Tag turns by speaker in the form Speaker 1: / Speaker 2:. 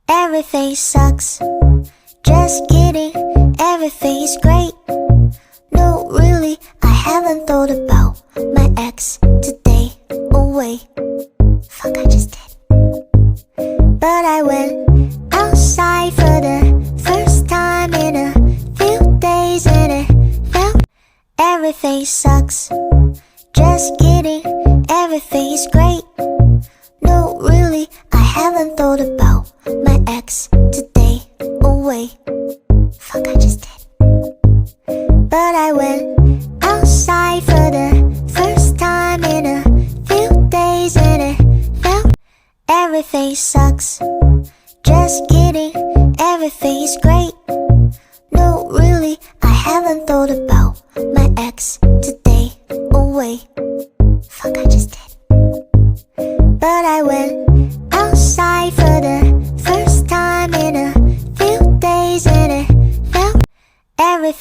Speaker 1: Everything sucks. Just kidding. Everything is great. No, really, I haven't thought about my ex today. Oh wait, fuck, I just did. But I went outside for the first time in a few days and it felt. Everything sucks. Just kidding. Everything is great. No, really, I haven't thought about my ex today. Oh wait, fuck, I just did. But I went outside for the first time in a few days and it felt. Everything sucks. Just kidding. Everything is great. No, really, I haven't thought about my ex today. Oh wait, fuck, I just did. But I went outside for the first time in a few days and it felt. Everything